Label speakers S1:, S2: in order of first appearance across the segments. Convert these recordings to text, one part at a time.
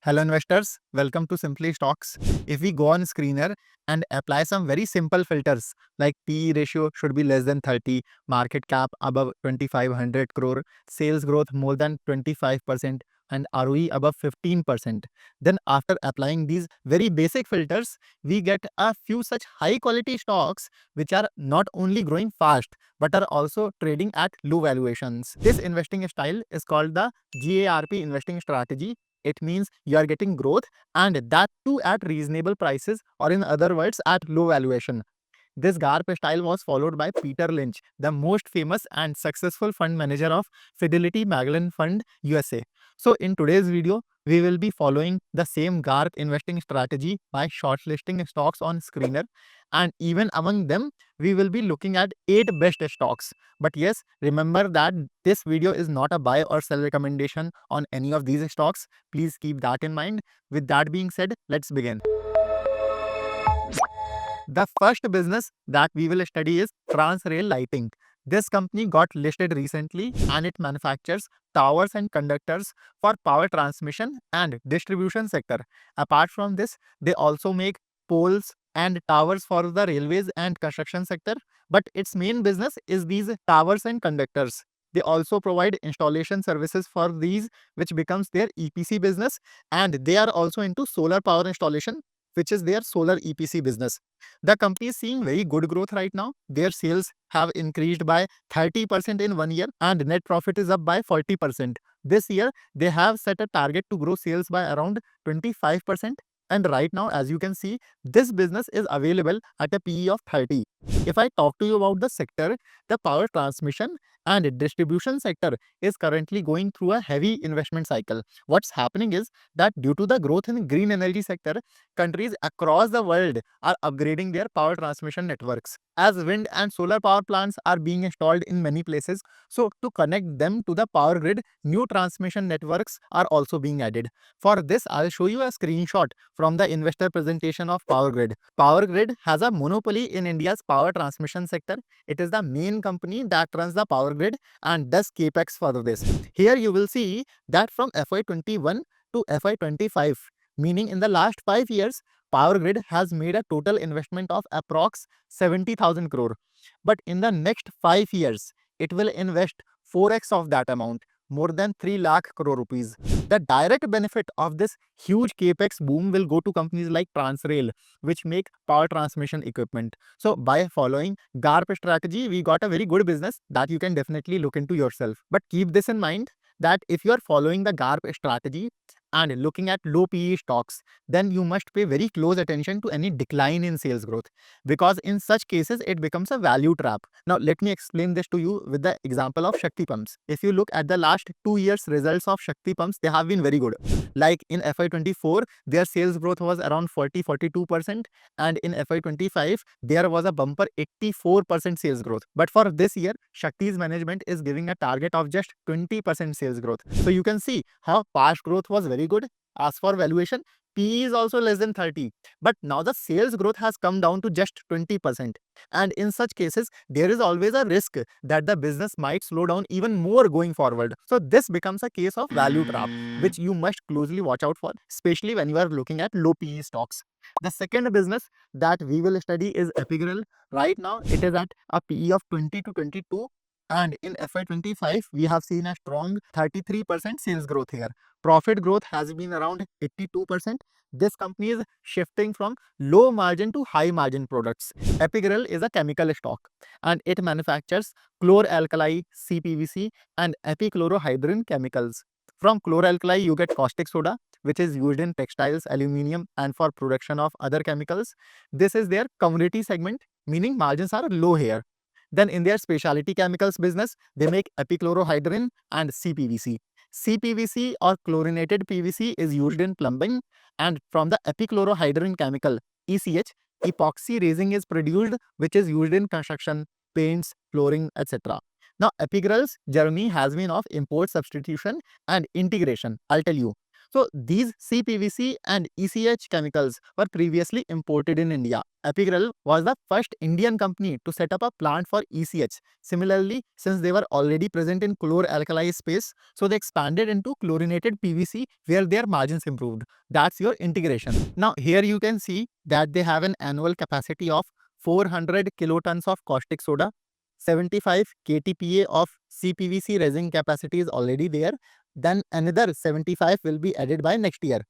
S1: Hello investors, welcome to Simply Stocks. If we go on screener and apply some very simple filters like PE ratio should be less than 30, market cap above 2500 crore, sales growth more than 25% and ROE above 15%. Then after applying these very basic filters, we get a few such high quality stocks which are not only growing fast but are also trading at low valuations. This investing style is called the GARP investing strategy. It means you are getting growth and that too at reasonable prices, or in other words at low valuation. This GARP style was followed by Peter Lynch, the most famous and successful fund manager of Fidelity Magellan Fund USA. So in today's video, we will be following the same GARP investing strategy by shortlisting stocks on screener, and even among them, we will be looking at 8 best stocks. But yes, remember that this video is not a buy or sell recommendation on any of these stocks. Please keep that in mind. With that being said, let's begin. The first business that we will study is Transrail Lighting. This company got listed recently and it manufactures towers and conductors for power transmission and distribution sector. Apart from this, they also make poles and towers for the railways and construction sector. But its main business is these towers and conductors. They also provide installation services for these, which becomes their EPC business, and they are also into solar power installation, which is their solar EPC business. The company is seeing very good growth right now. Their sales have increased by 30% in 1 year and net profit is up by 40%. This year, they have set a target to grow sales by around 25%. And right now, as you can see, this business is available at a PE of 30. If I talk to you about the sector, the power transmission and distribution sector is currently going through a heavy investment cycle. What's happening is that due to the growth in green energy sector, countries across the world are upgrading their power transmission networks. As wind and solar power plants are being installed in many places, so to connect them to the power grid, new transmission networks are also being added. For this, I'll show you a screenshot from the investor presentation of Power Grid. Power Grid has a monopoly in India's power transmission sector. It is the main company that runs the power grid and does capex for this. Here you will see that from FY21 to FY25, meaning in the last 5 years, Power Grid has made a total investment of approx 70,000 crore. But in the next 5 years, it will invest 4x of that amount, more than 3 lakh crore rupees. The direct benefit of this huge capex boom will go to companies like Transrail, which make power transmission equipment. So by following GARP strategy, we got a very good business that you can definitely look into yourself. But keep this in mind that if you are following the GARP strategy and looking at low PE stocks, then you must pay very close attention to any decline in sales growth, because in such cases it becomes a value trap. Now let me explain this to you with the example of Shakti Pumps. If you look at the last 2 years results of Shakti Pumps, they have been very good. Like in FY24, their sales growth was around 40-42%, and in FY25 there was a bumper 84% sales growth. But for this year, Shakti's management is giving a target of just 20% sales growth. So you can see how past growth was very good. As for valuation, PE is also less than 30, but now the sales growth has come down to just 20%. And in such cases, there is always a risk that the business might slow down even more going forward. So this becomes a case of value trap, which you must closely watch out for, especially when you are looking at low PE stocks. The second business that we will study is Epigrel. Right now, it is at a PE of 20 to 22. And in FY25, we have seen a strong 33% sales growth here. Profit growth has been around 82%. This company is shifting from low margin to high margin products. Epigrel is a chemical stock and it manufactures chloralkali, CPVC and epichlorohydrin chemicals. From chloralkali, you get caustic soda, which is used in textiles, aluminium and for production of other chemicals. This is their commodity segment, meaning margins are low here. Then in their specialty chemicals business, they make epichlorohydrin and CPVC. CPVC or chlorinated PVC is used in plumbing, and from the epichlorohydrin chemical ECH, epoxy resin is produced, which is used in construction, paints, flooring, etc. Now, Epigrel's journey has been of import substitution and integration. I'll tell you. So these CPVC and ECH chemicals were previously imported in India. Epigral was the first Indian company to set up a plant for ECH. Similarly, since they were already present in chlor-alkali space, so they expanded into chlorinated PVC where their margins improved. That's your integration. Now here you can see that they have an annual capacity of 400 kilotons of caustic soda, 75 KTPA of CPVC resin capacity is already there. Then another 75 will be added by next year.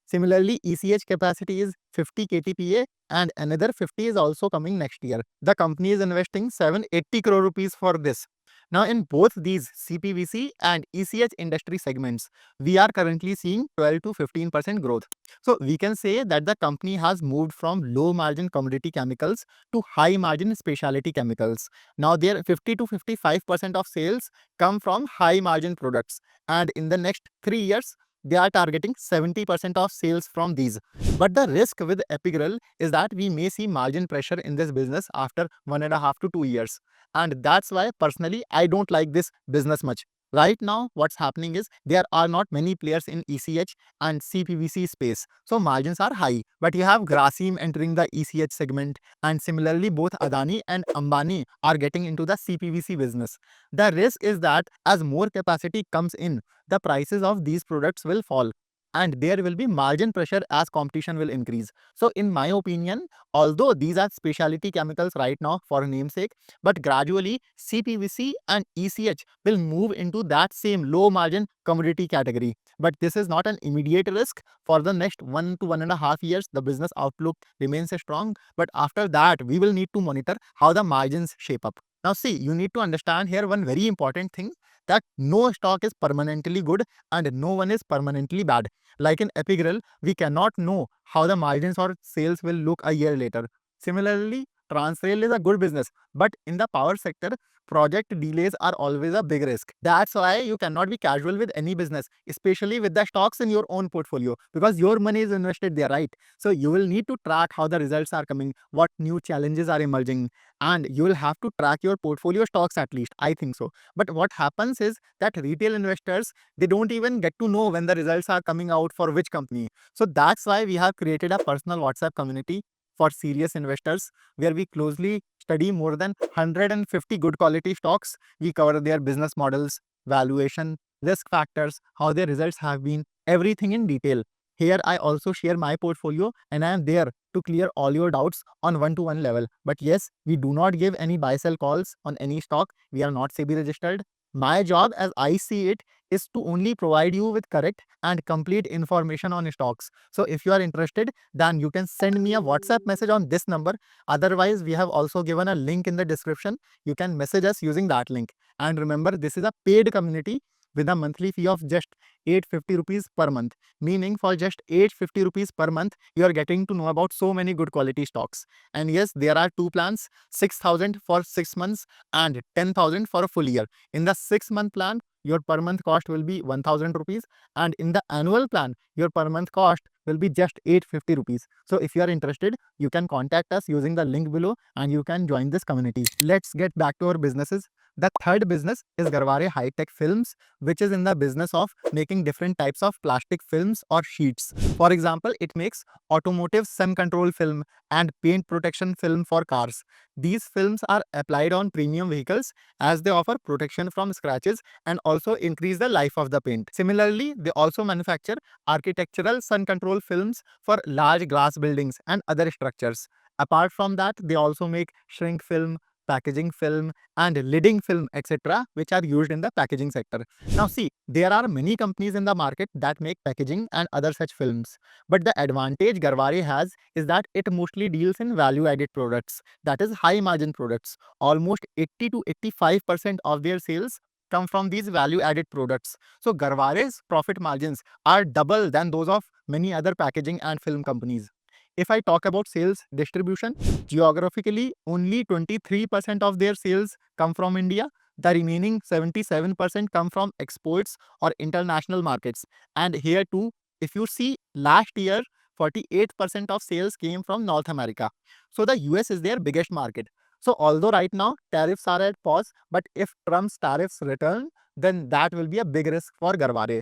S1: Similarly, ECH capacity is 50 KTPA and another 50 is also coming next year. The company is investing 780 crore rupees for this. Now, in both these CPVC and ECH industry segments, we are currently seeing 12 to 15% growth. So, we can say that the company has moved from low margin commodity chemicals to high margin specialty chemicals. Now, their 50 to 55% of sales come from high margin products, and in the next 3 years, they are targeting 70% of sales from these. But the risk with Epigral is that we may see margin pressure in this business after 1.5 to 2 years. And that's why personally I don't like this business much. Right now, what's happening is there are not many players in ECH and CPVC space. So margins are high. But you have Grasim entering the ECH segment, and similarly both Adani and Ambani are getting into the CPVC business. The risk is that as more capacity comes in, the prices of these products will fall and there will be margin pressure as competition will increase. So in my opinion, although these are specialty chemicals right now for namesake, but gradually CPVC and ECH will move into that same low margin commodity category. But this is not an immediate risk. For the next 1 to 1.5 years, the business outlook remains strong. But after that, we will need to monitor how the margins shape up. Now see, you need to understand here one very important thing, that no stock is permanently good and no one is permanently bad. Like in Epigral, we cannot know how the margins or sales will look a year later. Similarly, Transrail is a good business, but in the power sector, project delays are always a big risk. That's why you cannot be casual with any business, especially with the stocks in your own portfolio, because your money is invested there, right? So you will need to track how the results are coming, what new challenges are emerging, and you will have to track your portfolio stocks at least. I think so. But what happens is that retail investors, they don't even get to know when the results are coming out for which company. So that's why we have created a personal WhatsApp community for serious investors where we closely study more than 150 good quality stocks. We cover their business models, valuation, risk factors, how their results have been, everything in detail. Here I also share my portfolio and I am there to clear all your doubts on one-to-one level. But yes, we do not give any buy-sell calls on any stock. We are not SEBI registered. My job, as I see it, is to only provide you with correct and complete information on stocks. So if you are interested, then you can send me a WhatsApp message on this number. Otherwise, we have also given a link in the description. You can message us using that link. And remember, this is a paid community with a monthly fee of just 850 rupees per month. Meaning for just 850 rupees per month, you are getting to know about so many good quality stocks. And yes, there are two plans, 6,000 for 6 months and 10,000 for a full year. In the 6-month plan, your per month cost will be 1,000 rupees, and in the annual plan, your per month cost will be just 850 rupees. So if you are interested, you can contact us using the link below and you can join this community. Let's get back to our businesses. The third business is Garware High Tech Films, which is in the business of making different types of plastic films or sheets. For example, it makes automotive sun control film and paint protection film for cars. These films are applied on premium vehicles as they offer protection from scratches and also increase the life of the paint. Similarly, they also manufacture architectural sun control films for large glass buildings and other structures. Apart from that, they also make shrink film, packaging film and lidding film, etc., which are used in the packaging sector. Now see, there are many companies in the market that make packaging and other such films. But the advantage Garware has is that it mostly deals in value-added products, that is high-margin products. Almost 80 to 85% of their sales come from these value-added products. So Garware's profit margins are double than those of many other packaging and film companies. If I talk about sales distribution, geographically, only 23% of their sales come from India. The remaining 77% come from exports or international markets. And here too, if you see last year, 48% of sales came from North America. So the US is their biggest market. So although right now tariffs are at pause, but if Trump's tariffs return, then that will be a big risk for Garware.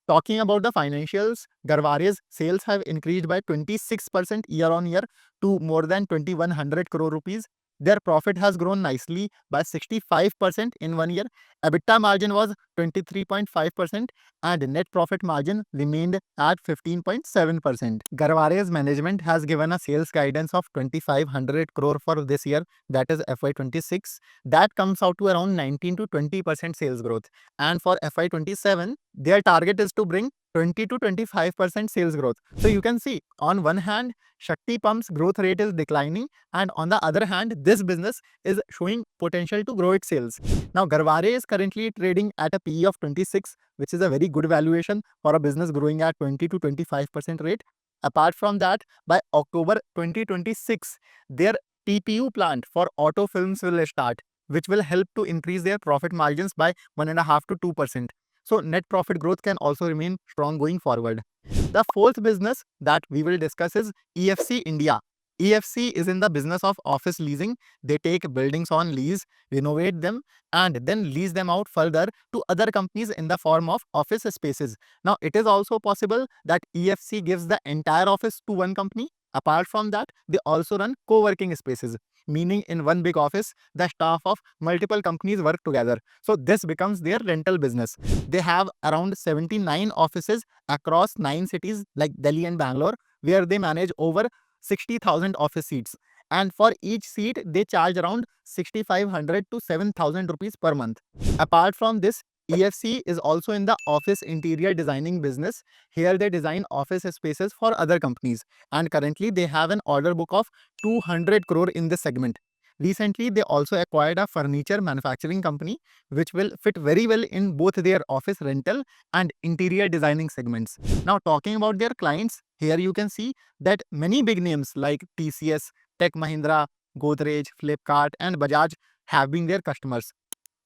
S1: Talking about the financials, Garvare's sales have increased by 26% year on year to more than 2100 crore rupees. Their profit has grown nicely by 65% in 1 year. EBITDA margin was 23.5% and net profit margin remained at 15.7%. Garvare's management has given a sales guidance of 2500 crore for this year, that is FY26. That comes out to around 19 to 20% sales growth. And for FY27, their target is to bring 20 to 25% sales growth. So you can see, on one hand, Shakti Pump's growth rate is declining, and on the other hand, this business is showing potential to grow its sales. Now, Garvare is currently trading at a PE of 26, which is a very good valuation for a business growing at 20 to 25% rate. Apart from that, by October 2026, their TPU plant for auto films will start, which will help to increase their profit margins by 1.5 to 2%. So net profit growth can also remain strong going forward. The fourth business that we will discuss is EFC India. EFC is in the business of office leasing. They take buildings on lease, renovate them, and then lease them out further to other companies in the form of office spaces. Now, it is also possible that EFC gives the entire office to one company. Apart from that, they also run co-working spaces, meaning in one big office, the staff of multiple companies work together. So this becomes their rental business. They have around 79 offices across 9 cities like Delhi and Bangalore, where they manage over 60,000 office seats. And for each seat, they charge around 6,500 to 7,000 rupees per month. Apart from this, EFC is also in the office interior designing business. Here they design office spaces for other companies. And currently they have an order book of 200 crore in this segment. Recently, they also acquired a furniture manufacturing company, which will fit very well in both their office rental and interior designing segments. Now, talking about their clients, here you can see that many big names like TCS, Tech Mahindra, Godrej, Flipkart, and Bajaj have been their customers.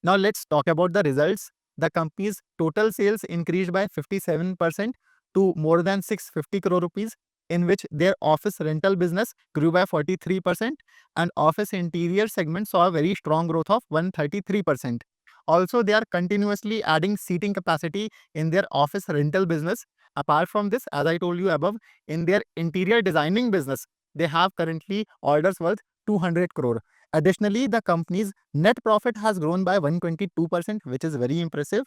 S1: Now, let's talk about the results. The company's total sales increased by 57% to more than 650 crore rupees, in which their office rental business grew by 43% and office interior segment saw a very strong growth of 133%. Also, they are continuously adding seating capacity in their office rental business. Apart from this, as I told you above, in their interior designing business, they have currently orders worth 200 crore. Additionally, the company's net profit has grown by 122%, which is very impressive.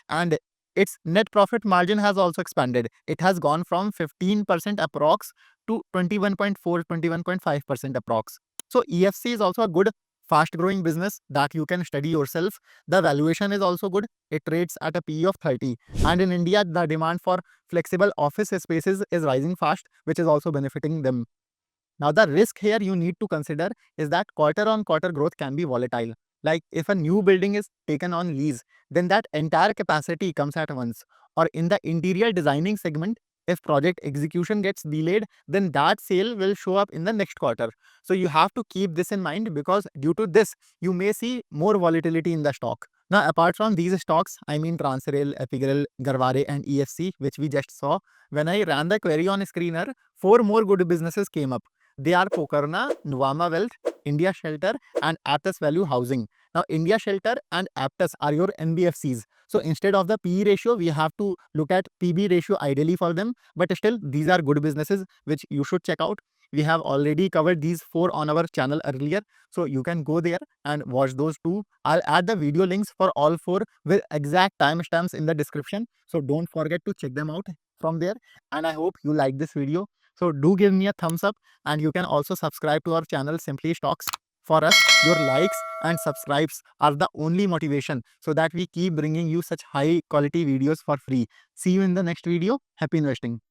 S1: And its net profit margin has also expanded. It has gone from 15% approx to 21.4, 21.5% approx. So EFC is also a good fast growing business that you can study yourself. The valuation is also good. It trades at a PE of 30. And in India, the demand for flexible office spaces is rising fast, which is also benefiting them. Now, the risk here you need to consider is that quarter on quarter growth can be volatile. Like if a new building is taken on lease, then that entire capacity comes at once. Or in the interior designing segment, if project execution gets delayed, then that sale will show up in the next quarter. So you have to keep this in mind, because due to this, you may see more volatility in the stock. Now, apart from these stocks, I mean Transrail, Epigrel, Garvare, and EFC, which we just saw, when I ran the query on screener, 4 more good businesses came up. They are Pokarna, Nuvama Wealth, India Shelter, and Aptus Value Housing. Now, India Shelter and Aptus are your NBFCs. So instead of the PE ratio, we have to look at PB ratio ideally for them. But still, these are good businesses which you should check out. We have already covered these 4 on our channel earlier. So you can go there and watch those 2. I'll add the video links for all 4 with exact timestamps in the description. So don't forget to check them out from there. And I hope you like this video. So do give me a thumbs up, and you can also subscribe to our channel Simply Stocks. For us, your likes and subscribes are the only motivation so that we keep bringing you such high quality videos for free. See you in the next video. Happy investing.